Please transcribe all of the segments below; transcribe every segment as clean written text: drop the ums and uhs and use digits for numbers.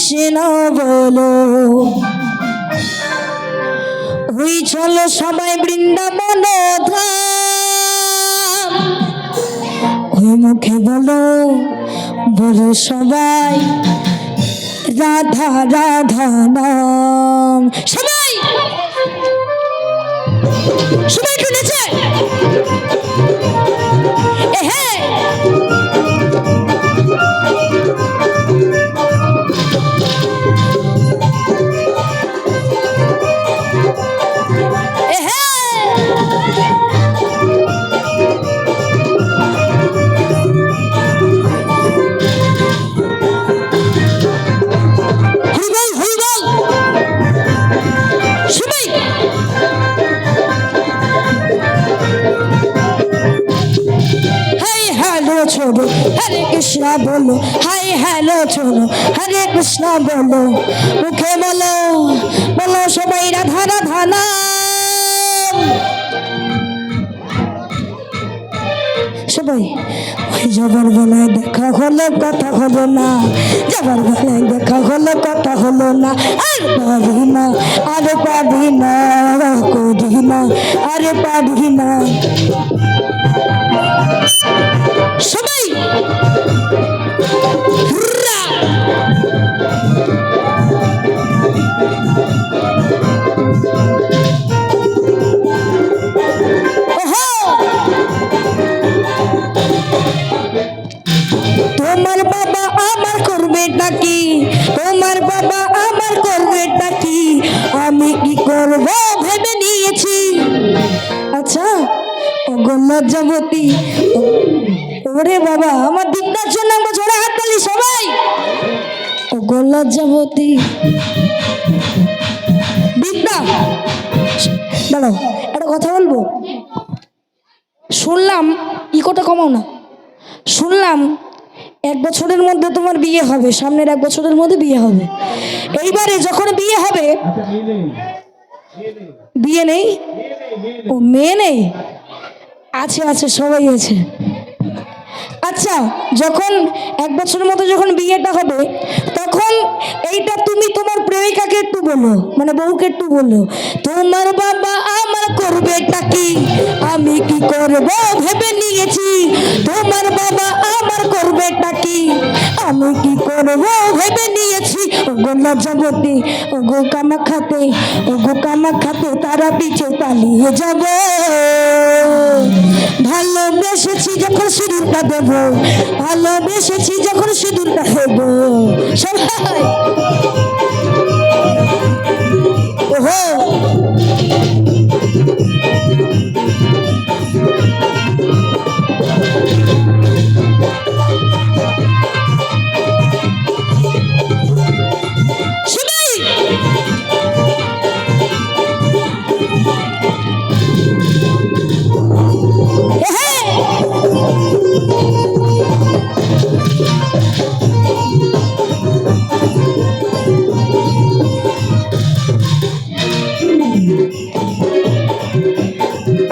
কৃষ্ণ বলো। ওই চলো সবাই বৃন্দাবন ধাম, ওই মুখে বলো বলো সবাই রাধা রাধা নাম। সবাই সবাই শুনেছে? হ্যাঁ, हरे कृष्णा बोलो, हाय हेलो छोड़ो, हरे कृष्णा बोलो, मुखे बोलो बोलो सबाई राधा राधा नाम। सबाई যাবার বেলায় দেখা হলো কথা হলো না, যাবার বেলায় দেখা হলো কথা হলো না, আর পারি না আরে পারি না করি না আরে পারি না। সবাই তোমার বাবা আমার করবে নাকি, তোমার বাবা আমার করবে নাকি, আমি কি করব ভেবে নিয়েছি। আচ্ছা ওগো লজ্জাবতী, ওরে বাবা আমার দীপনার জন্য আমরা জোরে হাত তালি সবাই। ওগো লজ্জাবতী দীপনা, দাঁড়াও একটা কথা বলবো। শুনলাম ইকোটা কমাও না, শুনলাম 1 বছরের মধ্যে তোমার বিয়ে হবে, সামনের 1 বছরের মধ্যে বিয়ে হবে। এইবারে যখন বিয়ে হবে, বিয়ে নেই, ও মেয়ে নেই, আছে আছে সবাই আছে। আচ্ছা যখন 1 বছরের মধ্যে যখন বিয়েটা হবে, তখন এইটা তুমি তোমার প্রেমিকাকে একটু বলো, মানে বউকে একটু বলো, তোমার বাবা আমার করবে কি, আমি কি করব ভেবে নিয়েছি। তোমার বাবা আমার করবে কি, আমি কি করব ভেবে নিয়েছি। ওগো লজ্জাবতী, ওগো কামাখ্যাতে, ওগো কামাখ্যাতে তারা পিছে পালিয়ে যাব। ভালোবেসেছি যখন সিঁদুরটা দেব, ভালোবেসেছি যখন সিঁদুরটা দেব। সবাই ওহো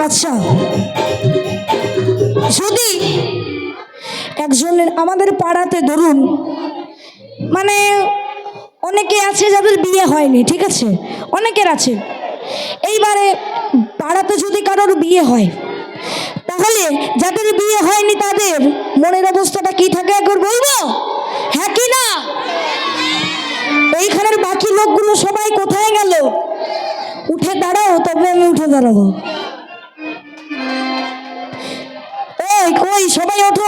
আচ্ছা যদি একজনের আমাদের পাড়াতে ধরুন, মানে অনেকে আছে যাদের বিয়ে হয়নি, ঠিক আছে, অনেকের আছে। এইবারে পাড়াতে যদি কারোর বিয়ে হয়, তাহলে যাদের বিয়ে হয়নি তাদের মনের অবস্থাটা কি থাকে একবার বলবো, হ্যাঁ কি না? এইখানের বাকি লোকগুলো সবাই কোথায় গেল? উঠে দাঁড়াও, তবে আমি উঠে দাঁড়াবো। কই সবাই ওঠো,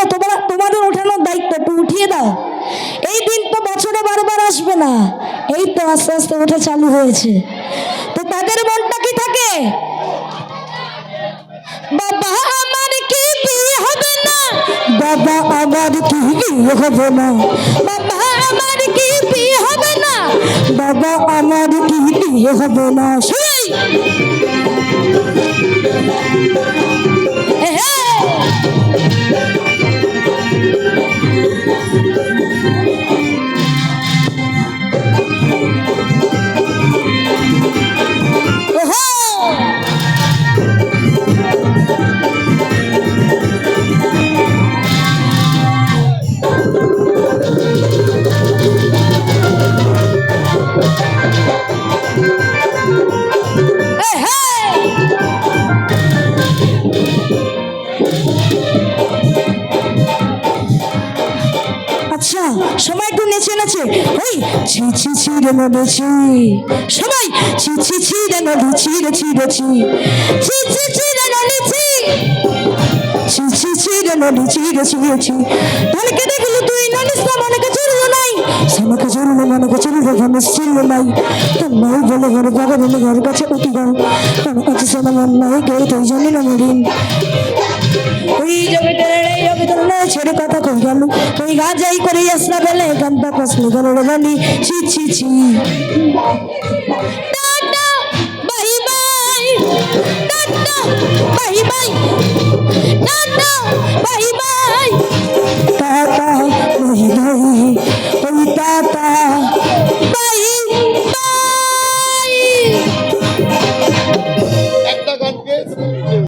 তোমাদের ওঠানোর দায়িত্ব, একটু উঠিয়ে দাও। এই দিন তো বছরে বারবার আসবে না, এই তো আস্তে আস্তে ওঠা চালু হয়েছে। তো তাদের মনটা কি থাকে? বাবা আমার কি বিয়ে হবে না, বাবা আমার কি বিয়ে হবে না, বাবা আমার কি বিয়ে হবে না, বাবা আমার কি বিয়ে হবে না। সবাই আচ্ছা সবাই একটু নেচে নেচে ওই ছি ছি ছি রে নদী ছি সবাই ছি ছি ছি রে নদী ছি রে ছি রে ছি ছি ছি ছি রে নদী ছি ছি ছি ছি রে নদী ছি রে ছি রে ছি তাহলে দেখলি তুই নদীস না মনে কে চুরি নাই সামাকে চুরি না মনে কে চুরি রে ঘরে ছিল নাই তোর নাই বলে ঘরে ঘরে বলে ঘরের কাছে উঠি গো আমার কাছে শোনা মন নাই গে তুই জানি না মরিন ওই জগতের ছেড়ে কথা কই গেল তুই গাজাই করে আসনা বেলে গানটা কসলে গেল রে বানি ছি ছি ছি tata bye bye tata bye bye tata bye bye